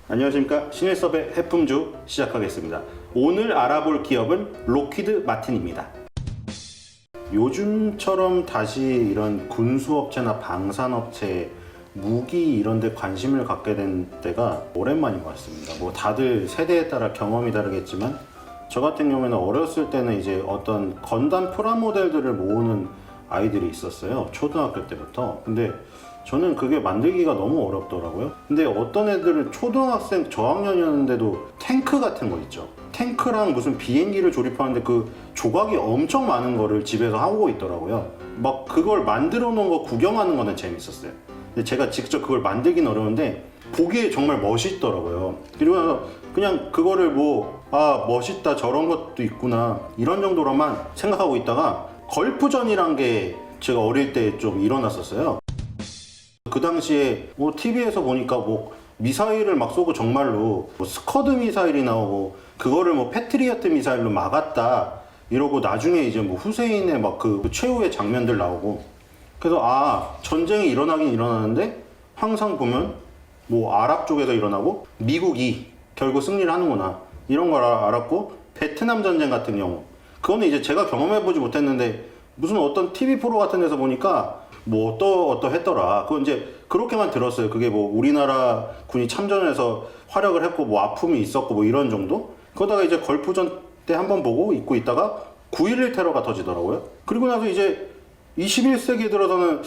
안녕하십니까. 신일섭의 해품주 시작하겠습니다. 오늘 알아볼 기업은 록히드 마틴입니다. 요즘처럼 다시 이런 군수업체나 방산업체, 무기 이런 데 관심을 갖게 된 때가 오랜만인 것 같습니다. 뭐 다들 세대에 따라 경험이 다르겠지만 저 같은 경우에는 어렸을 때는 이제 어떤 건담 프라모델들을 모으는 아이들이 있었어요. 초등학교 때부터. 근데 저는 그게 만들기가 너무 어렵더라고요. 근데 어떤 애들은 초등학생 저학년이었는데도 탱크 같은 거 있죠. 탱크랑 무슨 비행기를 조립하는데 그 조각이 엄청 많은 거를 집에서 하고 있더라고요. 막 그걸 만들어 놓은 거 구경하는 거는 재밌었어요. 근데 제가 직접 그걸 만들긴 어려운데 보기에 정말 멋있더라고요. 그리고 나서 그냥 그거를 멋있다, 저런 것도 있구나, 이런 정도로만 생각하고 있다가 걸프전이란 게 제가 어릴 때 좀 일어났었어요. 그 당시에 TV에서 보니까 미사일을 막 쏘고 정말로 스커드 미사일이 나오고 그거를 패트리어트 미사일로 막았다 이러고 나중에 이제 후세인의 그 최후의 장면들 나오고, 그래서 전쟁이 일어나긴 일어나는데 항상 보면 아랍 쪽에서 일어나고 미국이 결국 승리를 하는구나 이런 걸 알았고, 베트남 전쟁 같은 경우 그거는 이제 제가 경험해보지 못했는데 무슨 어떤 TV 프로 같은 데서 보니까 어떠했더라. 그건 이제 그렇게만 들었어요. 그게 우리나라 군이 참전해서 활약을 했고 아픔이 있었고 이런 정도? 그러다가 이제 걸프전 때 한번 보고 잊고 있다가 9.11 테러가 터지더라고요. 그리고 나서 이제 21세기에 들어서는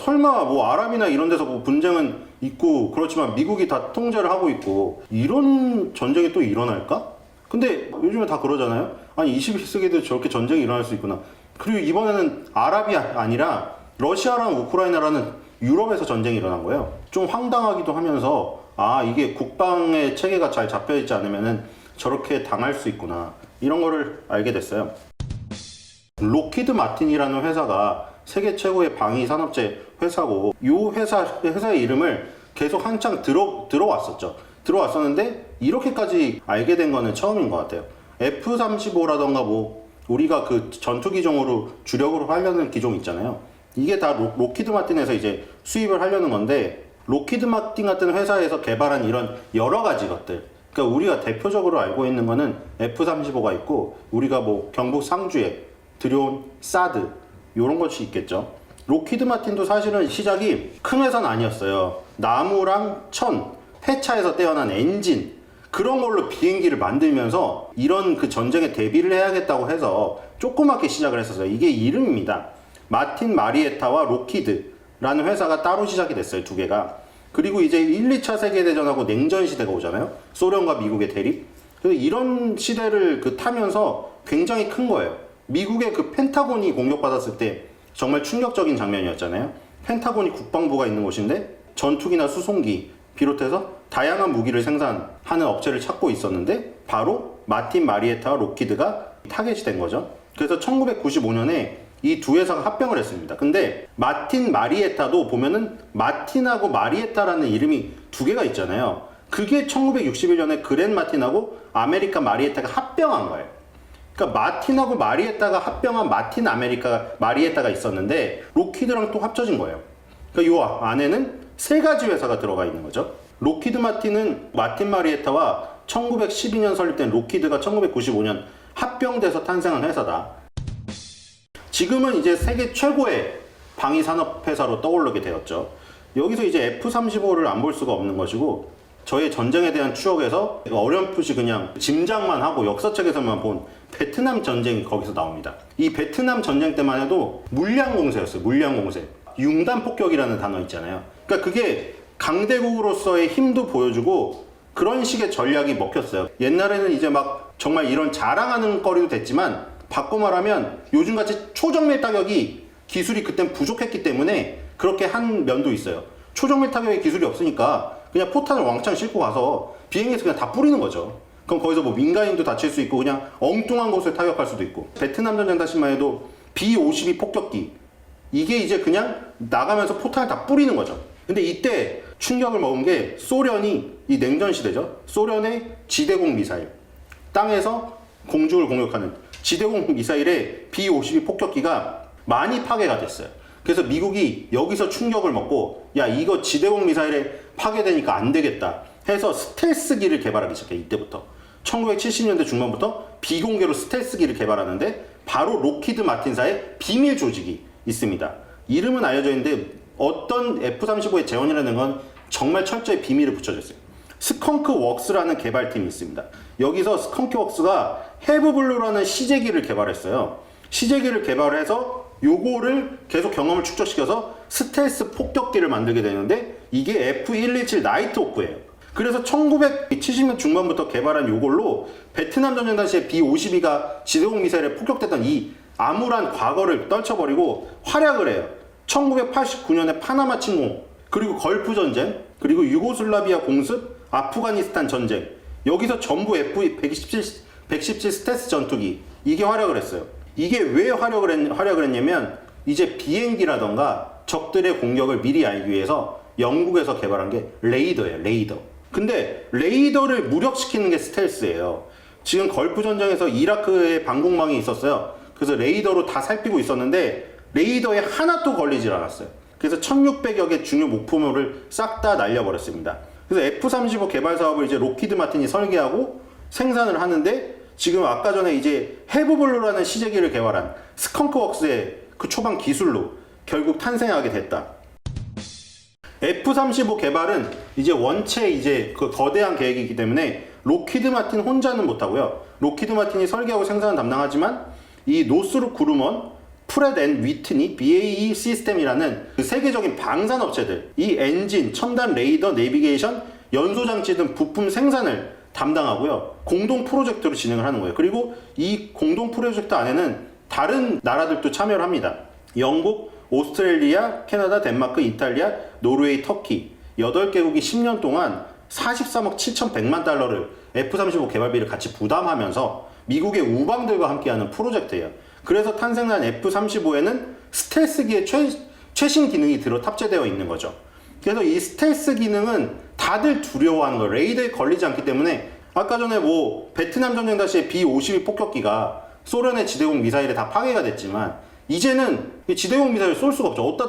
설마 아랍이나 이런 데서 분쟁은 있고 그렇지만 미국이 다 통제를 하고 있고 이런 전쟁이 또 일어날까? 근데 요즘에 다 그러잖아요. 아니 21세기에도 저렇게 전쟁이 일어날 수 있구나. 그리고 이번에는 아랍이 아니라 러시아랑 우크라이나라는 유럽에서 전쟁이 일어난 거예요. 좀 황당하기도 하면서 이게 국방의 체계가 잘 잡혀있지 않으면 저렇게 당할 수 있구나 이런 거를 알게 됐어요. 록히드 마틴이라는 회사가 세계 최고의 방위 산업체 회사고, 이 회사의 이름을 계속 한창 들어왔었는데 이렇게까지 알게 된 거는 처음인 것 같아요. F-35라던가 우리가 그 전투기종으로 주력으로 하려는 기종 있잖아요. 이게 다 록히드 마틴에서 이제 수입을 하려는 건데, 록히드 마틴 같은 회사에서 개발한 이런 여러 가지 것들, 그러니까 우리가 대표적으로 알고 있는 거는 F-35가 있고, 우리가 경북 상주에 들여온 사드 이런 것이 있겠죠. 록히드 마틴도 사실은 시작이 큰 회사는 아니었어요. 나무랑 천, 폐차에서 떼어난 엔진 그런 걸로 비행기를 만들면서 이런 그 전쟁에 대비를 해야겠다고 해서 조그맣게 시작을 했었어요. 이게 이름입니다. 마틴 마리에타와 록히드라는 회사가 따로 시작이 됐어요. 두 개가. 그리고 이제 1, 2차 세계대전하고 냉전 시대가 오잖아요. 소련과 미국의 대립. 그래서 이런 시대를 타면서 굉장히 큰 거예요. 미국의 그 펜타곤이 공격받았을 때 정말 충격적인 장면이었잖아요. 펜타곤이 국방부가 있는 곳인데 전투기나 수송기 비롯해서 다양한 무기를 생산하는 업체를 찾고 있었는데 바로 마틴 마리에타와 록히드가 타겟이 된 거죠. 그래서 1995년에 이 두 회사가 합병을 했습니다. 근데 마틴 마리에타도 보면은 마틴하고 마리에타라는 이름이 두 개가 있잖아요. 그게 1961년에 그랜 마틴하고 아메리카 마리에타가 합병한 거예요. 그러니까 마틴하고 마리에타가 합병한 마틴 마리에타가 있었는데 록히드랑 또 합쳐진 거예요. 그러니까 이 안에는 세 가지 회사가 들어가 있는 거죠. 록히드 마틴은 마틴 마리에타와 1912년 설립된 록히드가 1995년 합병돼서 탄생한 회사다. 지금은 이제 세계 최고의 방위 산업 회사로 떠오르게 되었죠. 여기서 이제 F-35를 안 볼 수가 없는 것이고, 저의 전쟁에 대한 추억에서 어렴풋이 그냥 짐작만 하고 역사책에서만 본 베트남 전쟁이 거기서 나옵니다. 이 베트남 전쟁 때만 해도 물량 공세였어요. 물량 공세. 융단 폭격이라는 단어 있잖아요. 그러니까 그게 강대국으로서의 힘도 보여주고 그런 식의 전략이 먹혔어요. 옛날에는 이제 정말 이런 자랑하는 거리도 됐지만, 바꿔 말하면 요즘같이 초정밀 타격이 기술이 그땐 부족했기 때문에 그렇게 한 면도 있어요. 초정밀 타격의 기술이 없으니까 그냥 포탄을 왕창 싣고 가서 비행기에서 그냥 다 뿌리는 거죠. 그럼 거기서 민간인도 다칠 수 있고 그냥 엉뚱한 곳을 타격할 수도 있고. 베트남 전쟁 다시만 해도 B-52 폭격기, 이게 이제 그냥 나가면서 포탄을 다 뿌리는 거죠. 근데 이때 충격을 먹은 게 소련이, 이 냉전 시대죠. 소련의 지대공 미사일, 땅에서 공중을 공격하는 지대공 미사일의 B-52 폭격기가 많이 파괴가 됐어요. 그래서 미국이 여기서 충격을 먹고 이거 지대공 미사일에 파괴되니까 안 되겠다. 해서 스텔스기를 개발하기 시작해. 이때부터 1970년대 중반부터 비공개로 스텔스기를 개발하는데 바로 록히드 마틴사의 비밀 조직이 있습니다. 이름은 알려져 있는데 어떤 F-35의 재원이라는 건 정말 철저히 비밀을 붙여줬어요. 스컹크 웍스라는 개발팀이 있습니다. 여기서 스컹크 웍스가 헤브블루라는 시제기를 개발했어요. 시제기를 개발해서 요거를 계속 경험을 축적시켜서 스텔스 폭격기를 만들게 되는데 이게 F-117 나이트호크예요. 그래서 1970년 중반부터 개발한 요걸로 베트남 전쟁 당시에 B-52가 지대공 미사일에 폭격됐던 이 암울한 과거를 떨쳐버리고 활약을 해요. 1989년에 파나마 침공, 그리고 걸프 전쟁, 그리고 유고슬라비아 공습, 아프가니스탄 전쟁, 여기서 전부 F-117 스텔스 전투기 이게 활약을 했어요. 이게 왜 활약을 했냐면 이제 비행기라던가 적들의 공격을 미리 알기 위해서 영국에서 개발한 게 레이더예요. 레이더. 근데 레이더를 무력시키는 게 스텔스예요. 지금 걸프 전쟁에서 이라크에 방공망이 있었어요. 그래서 레이더로 다 살피고 있었는데 레이더에 하나도 걸리질 않았어요. 그래서 1600여 개 중요 목표물을 싹 다 날려버렸습니다. 그래서 F-35 개발 사업을 이제 록히드 마틴이 설계하고 생산을 하는데 지금 아까 전에 이제 헤브블루라는 시제기를 개발한 스컹크 웍스의 그 초반 기술로 결국 탄생하게 됐다. F-35 개발은 이제 원체 이제 그 거대한 계획이기 때문에 록히드 마틴 혼자는 못하고요. 록히드 마틴이 설계하고 생산을 담당하지만 이 노스룩 그루먼, 프렛 앤 위트니, BAE 시스템이라는 그 세계적인 방산업체들, 이 엔진, 첨단 레이더, 내비게이션, 연소장치 등 부품 생산을 담당하고요. 공동 프로젝트로 진행을 하는 거예요. 그리고 이 공동 프로젝트 안에는 다른 나라들도 참여를 합니다. 영국, 오스트레일리아, 캐나다, 덴마크, 이탈리아, 노르웨이, 터키 8개국이 10년 동안 43억 7,100만 달러를 F-35 개발비를 같이 부담하면서 미국의 우방들과 함께하는 프로젝트예요. 그래서 탄생한 F-35에는 스텔스기의 최신 기능이 들어 탑재되어 있는 거죠. 그래서 이 스텔스 기능은 다들 두려워하는 거예요. 레이더에 걸리지 않기 때문에 아까 전에 뭐 베트남 전쟁 당시에 B-52 폭격기가 소련의 지대공 미사일에 다 파괴가 됐지만 이제는 지대공 미사일을 쏠 수가 없죠. 어디다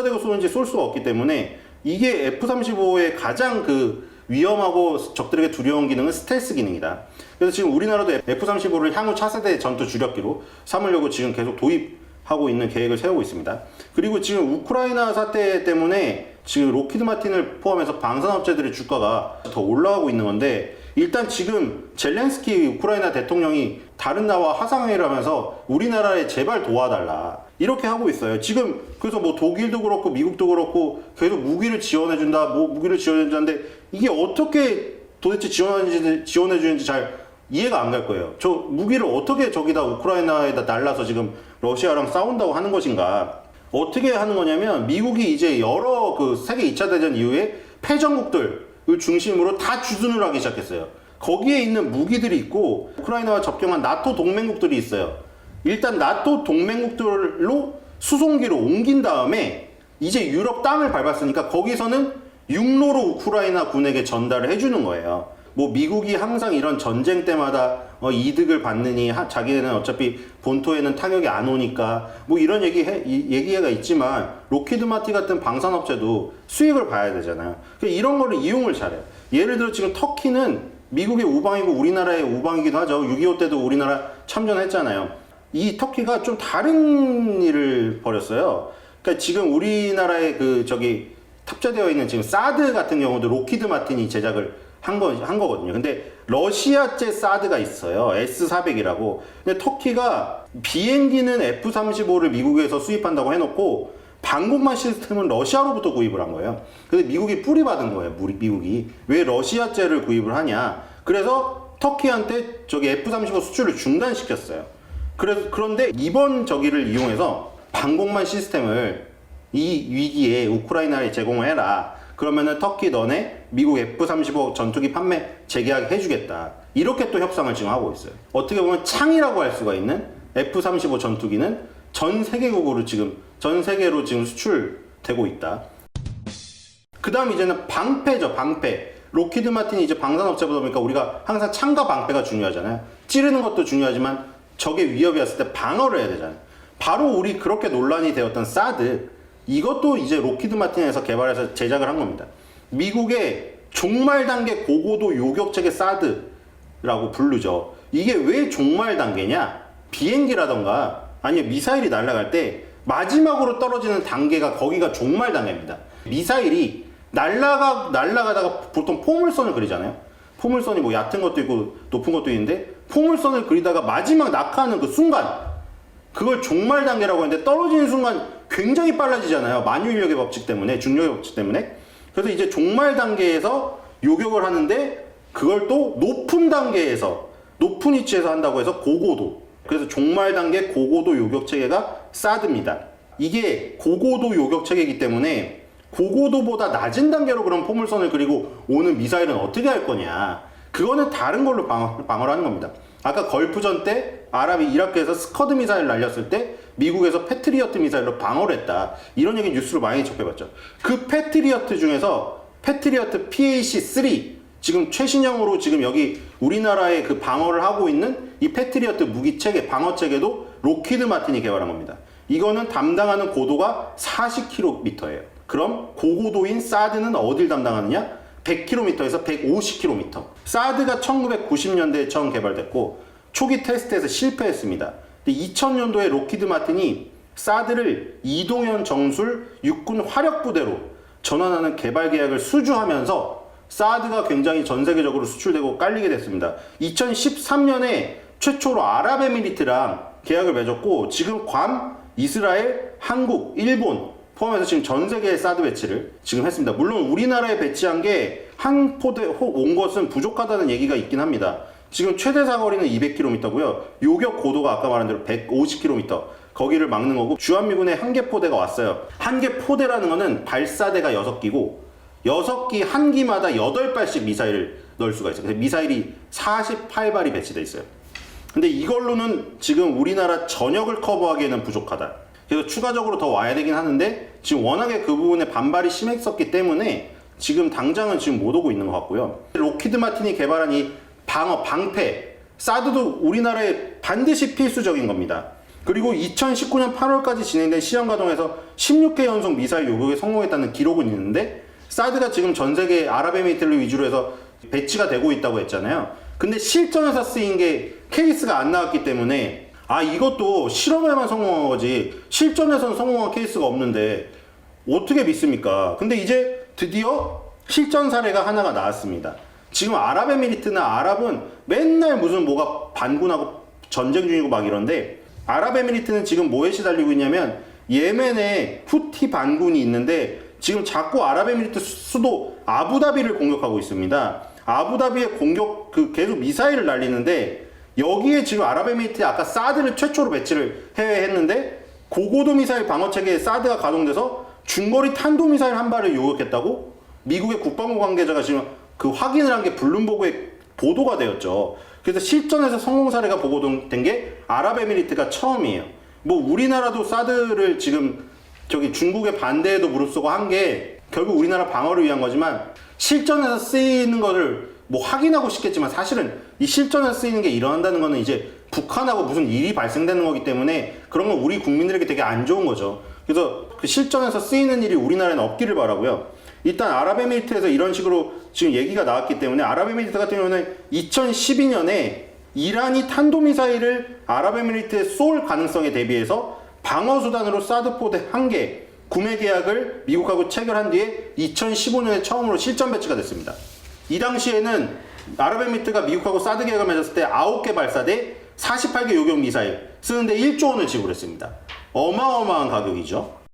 대고 쏘는지 쏠 수가 없기 때문에 이게 F-35의 가장 그 위험하고 적들에게 두려운 기능은 스텔스 기능이다. 그래서 지금 우리나라도 F-35를 향후 차세대 전투 주력기로 삼으려고 지금 계속 도입하고 있는 계획을 세우고 있습니다. 그리고 지금 우크라이나 사태 때문에 지금 록히드 마틴을 포함해서 방산업체들의 주가가 더 올라가고 있는 건데 일단 지금 젤렌스키 우크라이나 대통령이 다른 나라와 화상회의를 하면서 우리나라에 제발 도와달라 이렇게 하고 있어요. 지금 그래서 뭐 독일도 그렇고 미국도 그렇고 계속 무기를 지원해준다, 뭐 무기를 지원해준다는데 이게 어떻게 도대체 지원해주는지 잘 이해가 안 갈 거예요. 저 무기를 어떻게 저기다 우크라이나에다 날라서 지금 러시아랑 싸운다고 하는 것인가? 어떻게 하는 거냐면 미국이 이제 여러 그 세계 2차 대전 이후에 패전국들을 중심으로 다 주둔을 하기 시작했어요. 거기에 있는 무기들이 있고 우크라이나와 접경한 나토 동맹국들이 있어요. 일단 나토 동맹국들로 수송기로 옮긴 다음에 이제 유럽 땅을 밟았으니까 거기서는 육로로 우크라이나 군에게 전달을 해주는 거예요. 뭐 미국이 항상 이런 전쟁 때마다 이득을 받느니 자기네는 어차피 본토에는 타격이 안 오니까 뭐 이런 얘기가 있지만 록히드 마틴 같은 방산업체도 수익을 봐야 되잖아요. 이런 거를 이용을 잘해요. 예를 들어 지금 터키는 미국의 우방이고 우리나라의 우방이기도 하죠. 6.25 때도 우리나라 참전했잖아요. 이 터키가 좀 다른 일을 벌였어요. 그러니까 지금 우리나라에 탑재되어 있는 지금 사드 같은 경우도 록히드 마틴이 제작을 한 거거든요. 근데 러시아제 사드가 있어요. S400이라고. 근데 터키가 비행기는 F-35를 미국에서 수입한다고 해놓고 방공망 시스템은 러시아로부터 구입을 한 거예요. 근데 미국이 뿌리받은 거예요. 미국이. 왜 러시아제를 구입을 하냐. 그래서 터키한테 F-35 수출을 중단시켰어요. 그런데 이번 저기를 이용해서 방공망 시스템을 이 위기에 우크라이나에 제공을 해라. 그러면은 터키 너네 미국 F-35 전투기 판매 재계약 해주겠다. 이렇게 또 협상을 지금 하고 있어요. 어떻게 보면 창이라고 할 수가 있는 F-35 전투기는 전 세계로 지금 수출되고 있다. 그 다음 이제는 방패죠, 방패. 록히드 마틴이 이제 방산업체보다 보니까 우리가 항상 창과 방패가 중요하잖아요. 찌르는 것도 중요하지만 적의 위협이 왔을 때 방어를 해야 되잖아요. 바로 우리 그렇게 논란이 되었던 사드, 이것도 이제 록히드 마틴에서 개발해서 제작을 한 겁니다. 미국의 종말 단계 고고도 요격 체계 사드라고 부르죠. 이게 왜 종말 단계냐? 비행기라던가 아니면 미사일이 날아갈 때 마지막으로 떨어지는 단계가 거기가 종말 단계입니다. 미사일이 날아가다가 보통 포물선을 그리잖아요. 포물선이 뭐 얕은 것도 있고 높은 것도 있는데 포물선을 그리다가 마지막 낙하하는 그 순간, 그걸 종말 단계라고 하는데 떨어지는 순간 굉장히 빨라지잖아요. 만유인력의 법칙 때문에, 중력의 법칙 때문에. 그래서 이제 종말 단계에서 요격을 하는데 그걸 또 높은 단계에서, 높은 위치에서 한다고 해서 고고도. 그래서 종말 단계 고고도 요격 체계가 사드입니다. 이게 고고도 요격 체계이기 때문에 고고도보다 낮은 단계로 그런 포물선을 그리고 오는 미사일은 어떻게 할 거냐. 그거는 다른 걸로 방어를 하는 겁니다. 아까 걸프전 때 아랍이 이라크에서 스커드 미사일 날렸을 때 미국에서 패트리어트 미사일로 방어를 했다. 이런 얘기 뉴스로 많이 접해봤죠. 그 패트리어트 중에서 패트리어트 PAC-3, 지금 최신형으로 지금 여기 우리나라에 그 방어를 하고 있는 이 패트리어트 무기 체계, 방어 체계도 록히드 마틴이 개발한 겁니다. 이거는 담당하는 고도가 40km예요. 그럼 고고도인 사드는 어딜 담당하느냐? 100km에서 150km. 사드가 1990년대에 처음 개발됐고 초기 테스트에서 실패했습니다. 2000년도에 록히드 마틴이 사드를 이동현 정술 육군 화력부대로 전환하는 개발 계약을 수주하면서 사드가 굉장히 전 세계적으로 수출되고 깔리게 됐습니다. 2013년에 최초로 아랍에미리트랑 계약을 맺었고 지금 괌, 이스라엘, 한국, 일본 포함해서 지금 전 세계의 사드 배치를 지금 했습니다. 물론 우리나라에 배치한 게 한 포대 온 것은 부족하다는 얘기가 있긴 합니다. 지금 최대 사거리는 200km고요. 요격 고도가 아까 말한 대로 150km. 거기를 막는 거고 주한미군의 한개 포대가 왔어요. 한개 포대라는 거는 발사대가 6기고 6기 한 기마다 8발씩 미사일을 넣을 수가 있어요. 그래서 미사일이 48발이 배치돼 있어요. 근데 이걸로는 지금 우리나라 전역을 커버하기에는 부족하다. 그래서 추가적으로 더 와야 되긴 하는데 지금 워낙에 그 부분에 반발이 심했었기 때문에 지금 당장은 지금 못 오고 있는 것 같고요. 록히드 마틴이 개발한 이 방패 사드도 우리나라에 반드시 필수적인 겁니다. 그리고 2019년 8월까지 진행된 시험 과정에서 16회 연속 미사일 요격에 성공했다는 기록은 있는데 사드가 지금 전 세계 아랍에미리트를 위주로 해서 배치가 되고 있다고 했잖아요. 근데 실전에서 쓰인 게 케이스가 안 나왔기 때문에 이것도 실험에만 성공한 거지 실전에서는 성공한 케이스가 없는데 어떻게 믿습니까? 근데 이제 드디어 실전 사례가 하나가 나왔습니다. 지금 아랍에미리트나 아랍은 맨날 무슨 뭐가 반군하고 전쟁 중이고 막 이런데 아랍에미리트는 지금 뭐에 시달리고 있냐면 예멘에 후티 반군이 있는데 지금 자꾸 아랍에미리트 수도 아부다비를 공격하고 있습니다. 아부다비의 공격 계속 미사일을 날리는데 여기에 지금 아랍에미리트에 아까 사드를 최초로 배치를 해외에 했는데 고고도 미사일 방어 체계에 사드가 가동돼서 중거리 탄도미사일 한 발을 요격했다고 미국의 국방부 관계자가 지금 그 확인을 한 게 블룸버그에 보도가 되었죠. 그래서 실전에서 성공 사례가 보고된 게 아랍에미리트가 처음이에요. 뭐 우리나라도 사드를 지금 저기 중국의 반대에도 무릅쓰고 한 게 결국 우리나라 방어를 위한 거지만 실전에서 쓰이는 거를 뭐 확인하고 싶겠지만 사실은 이 실전에서 쓰이는 게 일어난다는 거는 이제 북한하고 무슨 일이 발생되는 거기 때문에 그런 건 우리 국민들에게 되게 안 좋은 거죠. 그래서 그 실전에서 쓰이는 일이 우리나라에는 없기를 바라고요. 일단 아랍에미리트에서 이런 식으로 지금 얘기가 나왔기 때문에 아랍에미리트 같은 경우는 2012년에 이란이 탄도미사일을 아랍에미리트에 쏠 가능성에 대비해서 방어수단으로 사드 포대 1개 구매 계약을 미국하고 체결한 뒤에 2015년에 처음으로 실전 배치가 됐습니다. 이 당시에는 아랍에미리트가 미국하고 사드 계약을 맺었을 때 9개 발사대 48개 요격 미사일 쓰는데 1조 원을 지불했습니다. 어마어마한 가격이죠.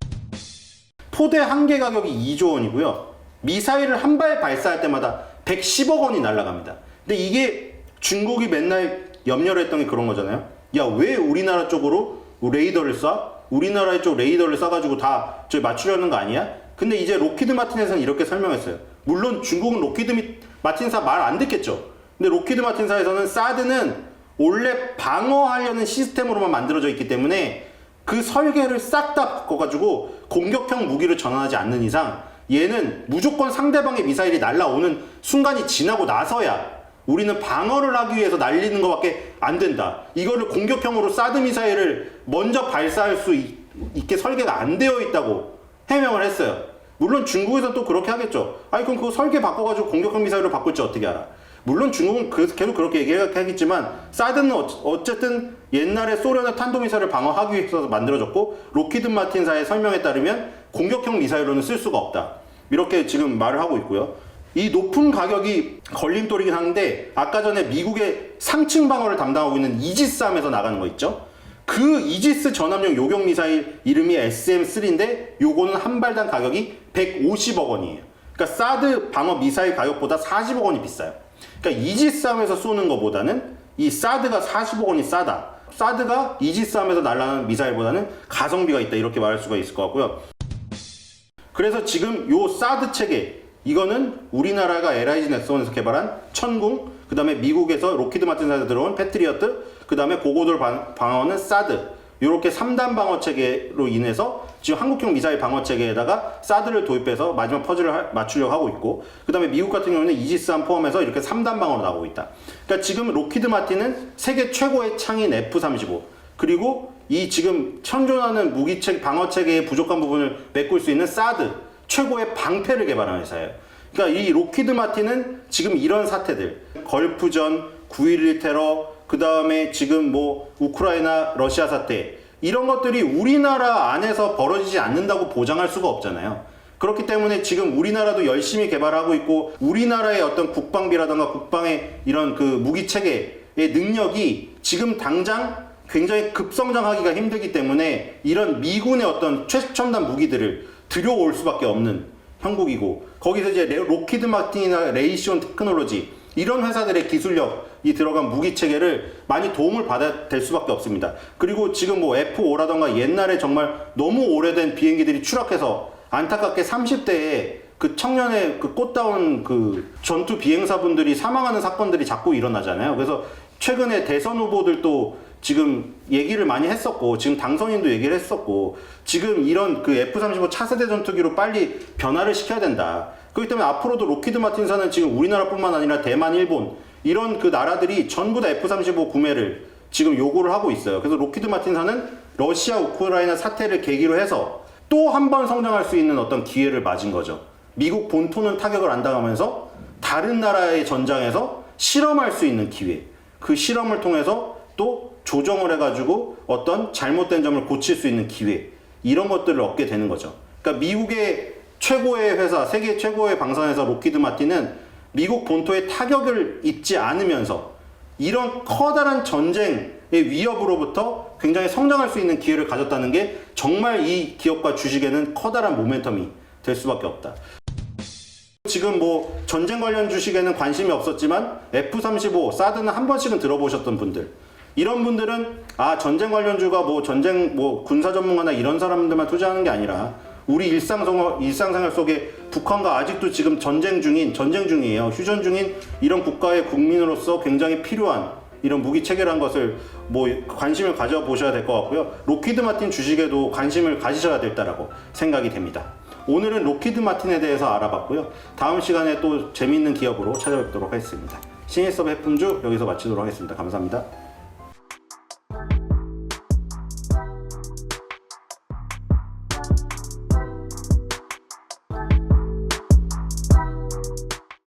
포대 1개 가격이 2조 원이고요. 미사일을 한 발 발사할 때마다 110억 원이 날아갑니다. 근데 이게 중국이 맨날 염려를 했던 게 그런 거잖아요. 야, 왜 우리나라 쪽으로 레이더를 쏴? 우리나라 쪽 레이더를 쏴가지고 다 저기 맞추려는 거 아니야? 근데 이제 록히드 마틴에서는 이렇게 설명했어요. 물론 중국은 록히드 마틴사 말 안 듣겠죠. 근데 록히드 마틴사에서는 사드는 원래 방어하려는 시스템으로만 만들어져 있기 때문에 그 설계를 싹 다 바꿔가지고 공격형 무기를 전환하지 않는 이상 얘는 무조건 상대방의 미사일이 날아오는 순간이 지나고 나서야 우리는 방어를 하기 위해서 날리는 것밖에 안 된다. 이거를 공격형으로 사드 미사일을 먼저 발사할 수 있게 설계가 안 되어 있다고 해명을 했어요. 물론 중국에서 또 그렇게 하겠죠. 아니 그럼 그거 설계 바꿔가지고 공격형 미사일로 바꿀지 어떻게 알아? 물론 중국은 계속 그렇게 얘기하겠지만 사드는 어쨌든 옛날에 소련의 탄도미사일을 방어하기 위해서 만들어졌고 로키드 마틴사의 설명에 따르면 공격형 미사일로는 쓸 수가 없다. 이렇게 지금 말을 하고 있고요. 이 높은 가격이 걸림돌이긴 한데 아까 전에 미국의 상층 방어를 담당하고 있는 이지스함에서 나가는 거 있죠? 그 이지스 전함용 요격 미사일 이름이 SM-3인데 요거는 한 발당 가격이 150억 원이에요. 그러니까 사드 방어 미사일 가격보다 40억 원이 비싸요. 그러니까 이지스함에서 쏘는 것보다는 이 사드가 40억 원이 싸다. 사드가 이지스함에서 날아가는 미사일보다는 가성비가 있다. 이렇게 말할 수가 있을 것 같고요. 그래서 지금 요 사드 체계 이거는 우리나라가 LIG 넥슨에서 개발한 천궁, 그 다음에 미국에서 로키드 마틴사에서 들어온 패트리어트, 그 다음에 고고도를 방어하는 사드, 이렇게 3단 방어 체계로 인해서 지금 한국형 미사일 방어 체계에다가 사드를 도입해서 마지막 퍼즐을 맞추려고 하고 있고, 그 다음에 미국 같은 경우는 이지스함 포함해서 이렇게 3단 방어로 나오고 있다. 그러니까 지금 로키드 마틴은 세계 최고의 창인 F-35, 그리고 이 지금 현존하는 무기체 방어 체계의 부족한 부분을 메꿀 수 있는 사드, 최고의 방패를 개발한 회사예요. 그러니까 이 로키드 마틴은 지금 이런 사태들, 걸프전, 9.11 테러, 그 다음에 지금 뭐 우크라이나 러시아 사태, 이런 것들이 우리나라 안에서 벌어지지 않는다고 보장할 수가 없잖아요. 그렇기 때문에 지금 우리나라도 열심히 개발하고 있고, 우리나라의 어떤 국방비라든가 국방의 이런 그 무기 체계의 능력이 지금 당장 굉장히 급성장하기가 힘들기 때문에 이런 미군의 어떤 최첨단 무기들을 들여올 수밖에 없는 형국이고, 거기서 이제 로키드 마틴이나 레이시온 테크놀로지 이런 회사들의 기술력이 들어간 무기 체계를 많이 도움을 받아야 될 수밖에 없습니다. 그리고 지금 뭐 F5라던가 옛날에 정말 너무 오래된 비행기들이 추락해서 안타깝게 30대에 그 청년의 그 꽃다운 그 전투 비행사분들이 사망하는 사건들이 자꾸 일어나잖아요. 그래서 최근에 대선 후보들도 지금 얘기를 많이 했었고, 지금 당선인도 얘기를 했었고, 지금 이런 그 F-35 차세대 전투기로 빨리 변화를 시켜야 된다. 그렇기 때문에 앞으로도 로키드 마틴사는 지금 우리나라뿐만 아니라 대만, 일본 이런 그 나라들이 전부 다 F-35 구매를 지금 요구를 하고 있어요. 그래서 로키드 마틴사는 러시아, 우크라이나 사태를 계기로 해서 또 한 번 성장할 수 있는 어떤 기회를 맞은 거죠. 미국 본토는 타격을 안 당하면서 다른 나라의 전장에서 실험할 수 있는 기회. 그 실험을 통해서 또 조정을 해가지고 어떤 잘못된 점을 고칠 수 있는 기회, 이런 것들을 얻게 되는 거죠. 그러니까 미국의 최고의 회사, 세계 최고의 방산회사 로키드 마틴은 미국 본토에 타격을 입지 않으면서 이런 커다란 전쟁의 위협으로부터 굉장히 성장할 수 있는 기회를 가졌다는 게 정말 이 기업과 주식에는 커다란 모멘텀이 될 수밖에 없다. 지금 뭐 전쟁 관련 주식에는 관심이 없었지만 F-35, 사드는 한 번씩은 들어보셨던 분들, 이런 분들은 아, 전쟁 관련주가 뭐 전쟁 뭐 군사 전문가나 이런 사람들만 투자하는 게 아니라 우리 일상생활 속에 북한과 아직도 지금 전쟁 중이에요. 휴전 중인 이런 국가의 국민으로서 굉장히 필요한 이런 무기 체계라는 것을 뭐 관심을 가져보셔야 될 것 같고요. 로키드 마틴 주식에도 관심을 가지셔야 된다라고 생각이 됩니다. 오늘은 로키드 마틴에 대해서 알아봤고요. 다음 시간에 또 재미있는 기업으로 찾아뵙도록 하겠습니다. 신일섭의 해품주 여기서 마치도록 하겠습니다. 감사합니다.